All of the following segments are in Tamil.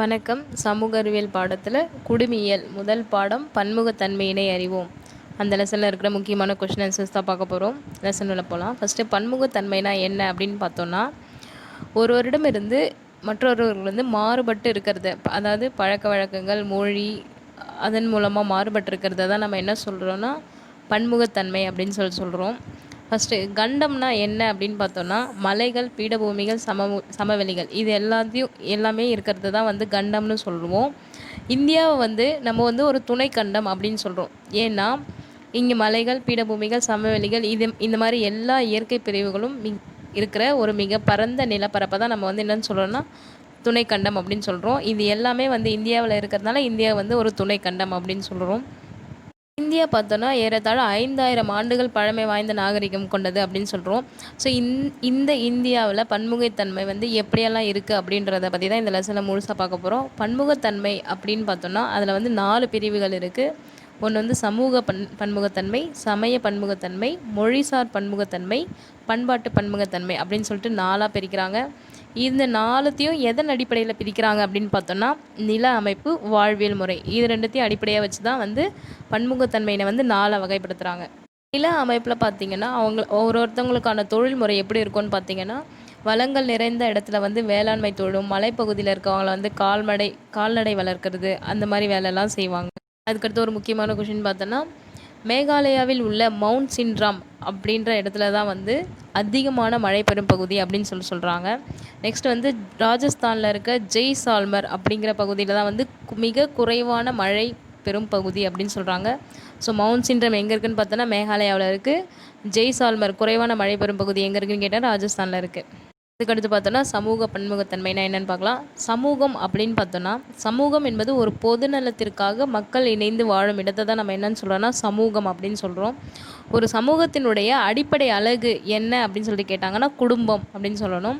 வணக்கம். சமூக அறிவியல் பாடத்தில் குடிமியல் முதல் பாடம் பன்முகத்தன்மையினை அறிவோம். அந்த லெசனில் இருக்கிற முக்கியமான கொஷின் ஆன்சர்ஸ் தான் பார்க்க போகிறோம். லெசனில் போகலாம். ஃபஸ்ட்டு பன்முகத்தன்மைனா என்ன அப்படின்னு பார்த்தோன்னா, ஒருவரிடமிருந்து மற்றொருவர்கள் வந்து மாறுபட்டு இருக்கிறது, அதாவது பழக்க வழக்கங்கள், மொழி, அதன் மூலமாக மாறுபட்டு இருக்கிறத தான் நம்ம என்ன சொல்கிறோன்னா பன்முகத்தன்மை அப்படின்னு சொல்கிறோம். ஃபஸ்ட்டு கண்டம்னா என்ன அப்படின்னு பார்த்தோன்னா, மலைகள், பீடபூமிகள், சமவெளிகள் இது எல்லாமே இருக்கிறது தான் வந்து கண்டம்னு சொல்லுவோம். இந்தியாவை வந்து நம்ம வந்து ஒரு துணை கண்டம் அப்படின்னு சொல்கிறோம். ஏன்னா இங்கே மலைகள், பீடபூமிகள், சமவெளிகள் இந்த மாதிரி எல்லா இயற்கை பிரிவுகளும் இருக்கிற ஒரு மிக பரந்த நிலப்பரப்பை தான் நம்ம வந்து என்னென்னு சொல்கிறோன்னா துணை கண்டம் அப்படின்னு சொல்கிறோம். இது எல்லாமே வந்து இந்தியாவில் இருக்கிறதுனால இந்தியா வந்து ஒரு துணை கண்டம் அப்படின்னு சொல்கிறோம். இந்தியா பார்த்தோன்னா ஏறத்தாழ 5000 ஆண்டுகள் பழமை வாய்ந்த நாகரிகம் கொண்டது அப்படின்னு சொல்கிறோம். ஸோ இந்த இந்தியாவில் பன்முகத்தன்மை வந்து எப்படியெல்லாம் இருக்குது அப்படின்றத பற்றி தான் இந்த லெசனில் முழுசாக பார்க்க போகிறோம். பன்முகத்தன்மை அப்படின்னு பார்த்தோன்னா அதில் வந்து 4 பிரிவுகள் இருக்குது. ஒன்று வந்து சமூக பன்முகத்தன்மை, சமய பன்முகத்தன்மை, மொழிசார் பன்முகத்தன்மை, பண்பாட்டு பன்முகத்தன்மை அப்படின்னு சொல்லிட்டு 4ஆக பிரிக்கிறாங்க. இந்த 4த்தையும் எதன் அடிப்படையில் பிரிக்கிறாங்க அப்படின்னு பார்த்தோன்னா, நில அமைப்பு, வாழ்வியல் முறை இது 2த்தையும் அடிப்படையாக வச்சு தான் வந்து பன்முகத்தன்மையினை வந்து 4 வகைப்படுத்துகிறாங்க. நில அமைப்பில் பார்த்திங்கன்னா ஒருத்தவங்களுக்கான தொழில் முறை எப்படி இருக்கும்னு பார்த்திங்கன்னா, வளங்கள் நிறைந்த இடத்துல வந்து வேளாண்மை தொழிலும், மலைப்பகுதியில் இருக்கவங்கள வந்து கால்நடை வளர்க்குறது அந்த மாதிரி வேலையெல்லாம் செய்வாங்க. அதுக்கடுத்து ஒரு முக்கியமான கொஷின் பார்த்தோன்னா, மேகாலயாவில் உள்ள மவுண்ட் சின்ட்ராம் அப்படின்ற இடத்துல தான் வந்து அதிகமான மழை பெறும் பகுதி அப்படின்னு சொல்கிறாங்க. நெக்ஸ்ட் வந்து ராஜஸ்தானில் இருக்க ஜெய்சால்மர் அப்படிங்கிற பகுதியில் தான் வந்து மிக குறைவான மழை பெரும் பகுதி அப்படின்னு சொல்கிறாங்க. ஸோ மவுண்ட் சின்ட்ரம் எங்கே இருக்குதுன்னு பார்த்தோன்னா மேகாலயாவில் இருக்குது. ஜெய்சால்மர் குறைவான மழை பெறும் பகுதி எங்கே இருக்குதுன்னு கேட்டால் ராஜஸ்தானில் இருக்குது. இதுக்கடுத்து பார்த்தோன்னா சமூக பன்முகத்தன்மைனா என்னென்னு பார்க்கலாம். சமூகம் அப்படின்னு பார்த்தோன்னா, சமூகம் என்பது ஒரு பொதுநலத்திற்காக மக்கள் இணைந்து வாழும் இடத்தை தான் நம்ம என்னென்னு சொல்கிறோன்னா சமூகம் அப்படின்னு சொல்கிறோம். ஒரு சமூகத்தினுடைய அடிப்படை அழகு என்ன அப்படின்னு சொல்லிட்டு கேட்டாங்கன்னா குடும்பம் அப்படின்னு சொல்லணும்.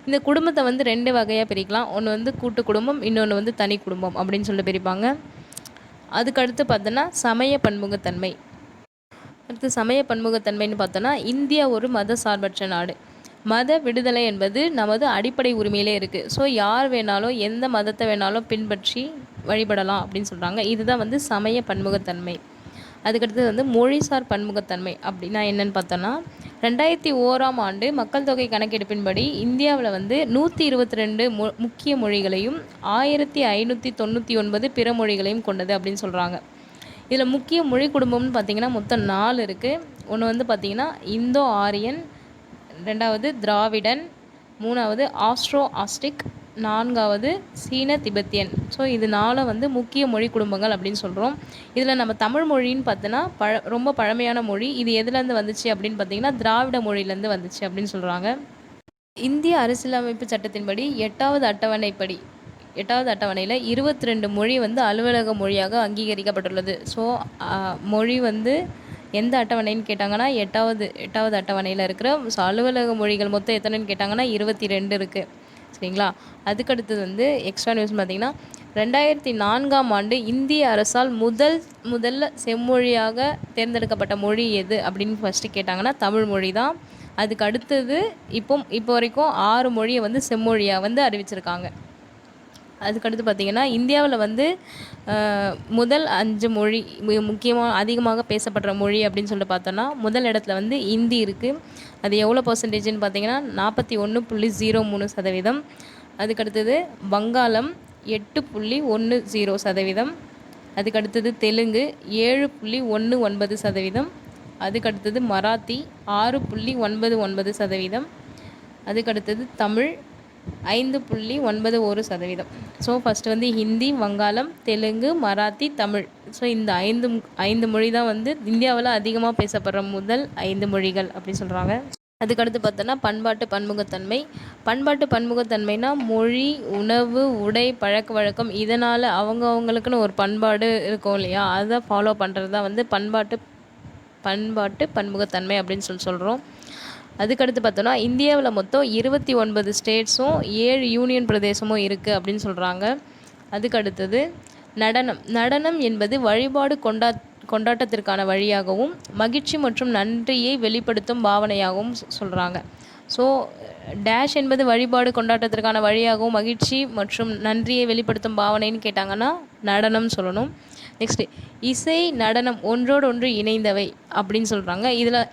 இந்த குடும்பத்தை வந்து 2 வகையாக பிரிக்கலாம். ஒன்று வந்து கூட்டு குடும்பம், இன்னொன்று வந்து தனி குடும்பம் அப்படின்னு சொல்லிட்டு பிரிப்பாங்க. அதுக்கடுத்து பார்த்தோன்னா சமய பன்முகத்தன்மை. அடுத்து சமய பன்முகத்தன்மைன்னு பார்த்தோன்னா, இந்தியா ஒரு மத சார்பற்ற நாடு. மத விடுதலை என்பது நமது அடிப்படை உரிமையிலே இருக்குது. ஸோ யார் வேணாலும் எந்த மதத்தை வேணாலும் பின்பற்றி வழிபடலாம் அப்படின்னு சொல்கிறாங்க. இதுதான் வந்து சமய பன்முகத்தன்மை. அதுக்கடுத்து வந்து மொழிசார் பன்முகத்தன்மை அப்படின்னா என்னென்னு பார்த்தோன்னா, 2001ஆம் ஆண்டு மக்கள் தொகை கணக்கெடுப்பின்படி இந்தியாவில் வந்து 122 முக்கிய மொழிகளையும் 1599 பிற மொழிகளையும் கொண்டது அப்படின்னு சொல்கிறாங்க. இதில் முக்கிய மொழி குடும்பம்னு பார்த்திங்கன்னா மொத்தம் 4 இருக்குது. ஒன்று வந்து பார்த்திங்கன்னா இந்தோ ஆரியன், 2வது திராவிடன், 3வது ஆஸ்ட்ரோ ஆஸ்டிக், 4வது சீன திபெத்தியன். ஸோ இது 4 வந்து முக்கிய மொழி குடும்பங்கள் அப்படின்னு சொல்கிறோம். இதில் நம்ம தமிழ் மொழின்னு பார்த்தோன்னா ரொம்ப பழமையான மொழி. இது எதுலேருந்து வந்துச்சு அப்படின்னு பார்த்திங்கன்னா திராவிட மொழியிலேருந்து வந்துச்சு அப்படின்னு சொல்கிறாங்க. இந்திய அரசியலமைப்பு சட்டத்தின்படி 8வது அட்டவணையில் 22 மொழி வந்து அலுவலக மொழியாக அங்கீகரிக்கப்பட்டுள்ளது. ஸோ மொழி வந்து எந்த அட்டவணைன்னு கேட்டாங்கன்னா எட்டாவது அட்டவணையில் இருக்கிற அலுவலக மொழிகள் மொத்தம் எத்தனைன்னு கேட்டாங்கன்னா 22 இருக்குது. சரிங்களா. அதுக்கடுத்தது வந்து எக்ஸ்ட்ரா நியூஸ் பார்த்திங்கன்னா, 2004ஆம் ஆண்டு இந்திய அரசால் முதல்ல செம்மொழியாக தேர்ந்தெடுக்கப்பட்ட மொழி எது அப்படின்னு ஃபஸ்ட்டு கேட்டாங்கன்னா தமிழ் மொழி தான். அதுக்கு அடுத்தது இப்போ வரைக்கும் 6 மொழியை வந்து செம்மொழியாக வந்து அறிவிச்சிருக்காங்க. அதுக்கடுத்து பார்த்திங்கன்னா, இந்தியாவில் வந்து முதல் 5 மொழி முக்கியமாக அதிகமாக பேசப்படுற மொழி அப்படின்னு சொல்லிட்டு பார்த்தோன்னா, முதல் இடத்துல வந்து ஹிந்தி இருக்குது. அது எவ்வளோ பர்சன்டேஜ்னு பார்த்திங்கன்னா 41.03%. அதுக்கடுத்தது வங்காளம் 8.10%. அதுக்கடுத்தது தெலுங்கு 7.19%. அதுக்கடுத்தது மராத்தி 6.99%. அதுக்கடுத்தது தமிழ் 5.91%. ஸோ ஃபஸ்ட்டு வந்து ஹிந்தி, வங்காளம், தெலுங்கு, மராத்தி, தமிழ். ஸோ இந்த 5 மொழி தான் வந்து இந்தியாவில் அதிகமாக பேசப்படுற முதல் 5 மொழிகள் அப்படி சொல்கிறாங்க. அதுக்கடுத்து பார்த்தோன்னா பண்பாட்டு பன்முகத்தன்மைனா மொழி, உணவு, உடை, பழக்க வழக்கம் இதனால் அவங்களுக்குன்னு ஒரு பண்பாடு இருக்கும் இல்லையா, அதை ஃபாலோ பண்ணுறது தான் வந்து பண்பாட்டு பன்முகத்தன்மை அப்படின்னு சொல்கிறோம். அதுக்கடுத்து பார்த்தோன்னா இந்தியாவில் மொத்தம் 29 ஸ்டேட்ஸும் 7 யூனியன் பிரதேசமும் இருக்குது அப்படின்னு சொல்கிறாங்க. அதுக்கடுத்தது நடனம் என்பது வழிபாடு கொண்டாட்டத்திற்கான வழியாகவும் மகிழ்ச்சி மற்றும் நன்றியை வெளிப்படுத்தும் பாவனையாகவும் சொல்கிறாங்க. ஸோ டேஷ் என்பது வழிபாடு கொண்டாட்டத்திற்கான வழியாகவும் மகிழ்ச்சி மற்றும் நன்றியை வெளிப்படுத்தும் பாவனைன்னு கேட்டாங்கன்னா நடனம் சொல்லணும். நெக்ஸ்ட்டு இசை நடனம் ஒன்றோடு ஒன்று இணைந்தவை அப்படின்னு சொல்கிறாங்க.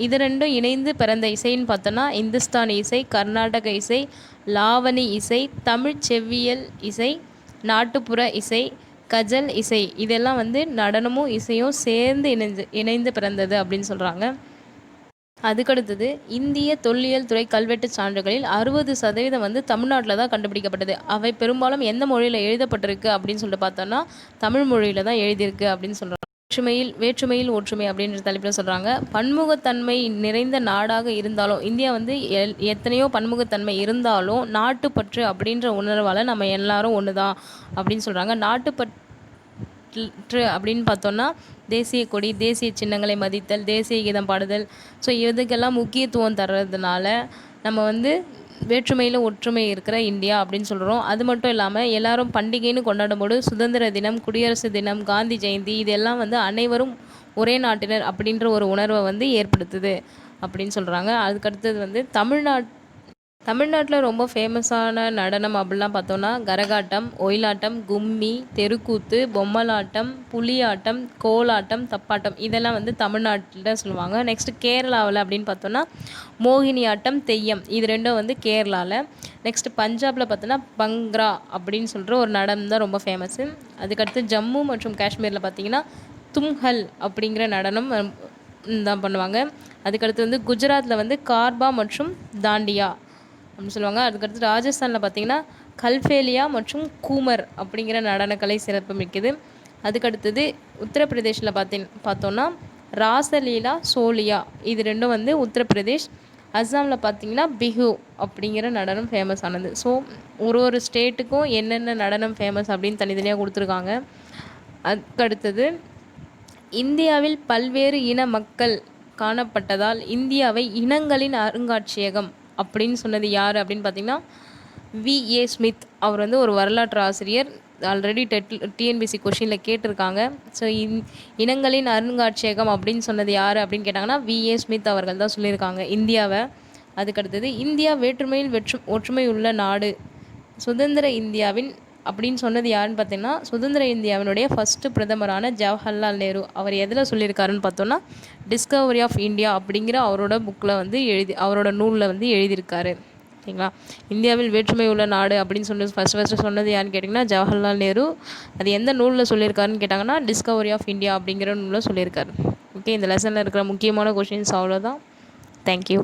இது ரெண்டும் இணைந்து பிறந்த இசைன்னு பார்த்தோன்னா இந்துஸ்தானி இசை, கர்நாடக இசை, லாவணி இசை, தமிழ் செவ்வியல் இசை, நாட்டுப்புற இசை, கஜல் இசை, இதெல்லாம் வந்து நடனமும் இசையும் சேர்ந்து இணைந்து பிறந்தது அப்படின்னு சொல்கிறாங்க. அதுக்கடுத்தது இந்திய தொல்லியல் துறை கல்வெட்டு சான்றுகளில் 60% வந்து தமிழ்நாட்டில் தான் கண்டுபிடிக்கப்பட்டது. அவை பெரும்பாலும் எந்த மொழியில் எழுதப்பட்டிருக்கு அப்படின்னு சொல்லிட்டு பார்த்தோன்னா தமிழ் மொழியில் தான் எழுதியிருக்கு அப்படின்னு சொல்கிறாங்க. வேற்றுமையில் ஒற்றுமை அப்படின்ற தலைப்பில் சொல்கிறாங்க. பன்முகத்தன்மை நிறைந்த நாடாக இருந்தாலும் இந்தியா வந்து எத்தனையோ பன்முகத்தன்மை இருந்தாலும் நாட்டுப்பற்று அப்படின்ற உணர்வால் நம்ம எல்லாரும் ஒன்று தான் அப்படின்னு சொல்கிறாங்க. நாட்டுப்பற்று அப்படின்னு பார்த்தோன்னா தேசிய கொடி, தேசிய சின்னங்களை மதித்தல், தேசிய கீதம் பாடுதல், ஸோ இதுக்கெல்லாம் முக்கியத்துவம் தர்றதுனால நம்ம வந்து வேற்றுமையில் ஒற்றுமை இருக்கிற இந்தியா அப்படின்னு சொல்கிறோம். அது மட்டும் இல்லாமல் எல்லாரும் பண்டிகைன்னு கொண்டாடும்போது சுதந்திர தினம், குடியரசு தினம், காந்தி ஜெயந்தி இதெல்லாம் வந்து அனைவரும் ஒரே நாட்டினர் அப்படின்ற ஒரு உணர்வை வந்து ஏற்படுத்துது அப்படின்னு சொல்கிறாங்க. அதுக்கடுத்தது வந்து தமிழ்நாட்டில் ரொம்ப ஃபேமஸான நடனம் அப்படிலாம் பார்த்தோன்னா கரகாட்டம், ஒயிலாட்டம், கும்மி, தெருக்கூத்து, பொம்மலாட்டம், புலியாட்டம், கோலாட்டம், தப்பாட்டம் இதெல்லாம் வந்து தமிழ்நாட்டில் சொல்லுவாங்க. நெக்ஸ்ட்டு கேரளாவில் அப்படின்னு பார்த்தோன்னா மோகினி ஆட்டம், தெய்யம் இது ரெண்டும் வந்து கேரளாவில். நெக்ஸ்ட்டு பஞ்சாபில் பார்த்தோன்னா பங்க்ரா அப்படின்னு சொல்கிற ஒரு நடனம் தான் ரொம்ப ஃபேமஸ்ஸு. அதுக்கடுத்து ஜம்மு மற்றும் காஷ்மீரில் பார்த்திங்கன்னா தும்ஹல் அப்படிங்கிற நடனம் தான் பண்ணுவாங்க. அதுக்கடுத்து வந்து குஜராத்தில் வந்து கார்பா மற்றும் தாண்டியா அப்படின்னு சொல்லுவாங்க. அதுக்கடுத்து ராஜஸ்தானில் பார்த்திங்கன்னா கல்ஃபேலியா மற்றும் கூமர் அப்படிங்கிற நடனக்கலை சிறப்பு மிக்கது. அதுக்கடுத்தது உத்தரப்பிரதேஷில் பார்த்தோன்னா ராசலீலா, சோலியா இது ரெண்டும் வந்து உத்தரப்பிரதேஷ். அஸ்ஸாமில் பார்த்திங்கன்னா பிஹு அப்படிங்கிற நடனம் ஃபேமஸ் ஆனது. ஸோ ஒரு ஸ்டேட்டுக்கும் என்னென்ன நடனம் ஃபேமஸ் அப்படின்னு தனித்தனியாக கொடுத்துருக்காங்க. அதுக்கடுத்தது இந்தியாவில் பல்வேறு இன மக்கள் காணப்பட்டதால் இந்தியாவை இனங்களின் அருங்காட்சியகம் அப்படின்னு சொன்னது யார் அப்படின்னு பார்த்தீங்கன்னா V.A. ஸ்மித். அவர் வந்து ஒரு வரலாற்று ஆசிரியர். ஆல்ரெடி டிஎன்பிசி கொஷினில் கேட்டிருக்காங்க. ஸோ இனங்களின் அருங்காட்சியகம் அப்படின்னு சொன்னது யார் அப்படின்னு கேட்டாங்கன்னா V.A. ஸ்மித் அவர்கள் தான் சொல்லியிருக்காங்க இந்தியாவை. அதுக்கடுத்தது இந்தியா வேற்றுமையில் ஒற்றுமை உள்ள நாடு சுதந்திர இந்தியாவின் அப்படின்னு சொன்னது யாருன்னு பார்த்தீங்கன்னா சுதந்திர இந்தியாவினுடைய ஃபஸ்ட்டு பிரதமரான ஜவஹர்லால் நேரு. அவர் எதில் சொல்லியிருக்காருன்னு பார்த்தோன்னா டிஸ்கவரி ஆஃப் இந்தியா அப்படிங்கிற அவரோட புக்கில் வந்து அவரோட நூலில் வந்து எழுதியிருக்காரு. ஓகேங்களா. இந்தியாவில் வேற்றுமை உள்ள நாடு அப்படின்னு ஃபஸ்ட்டு சொன்னது யாருன்னு கேட்டிங்கன்னா ஜவஹர்லால் நேரு. அது எந்த நூலில் சொல்லியிருக்காருன்னு கேட்டாங்கன்னா டிஸ்கவரி ஆஃப் இந்தியா அப்படிங்கிற நூலில் சொல்லியிருக்காரு. ஓகே, இந்த லெசனில் இருக்கிற முக்கியமான கொஷின்ஸ் அவ்வளோதான். தேங்க்யூ.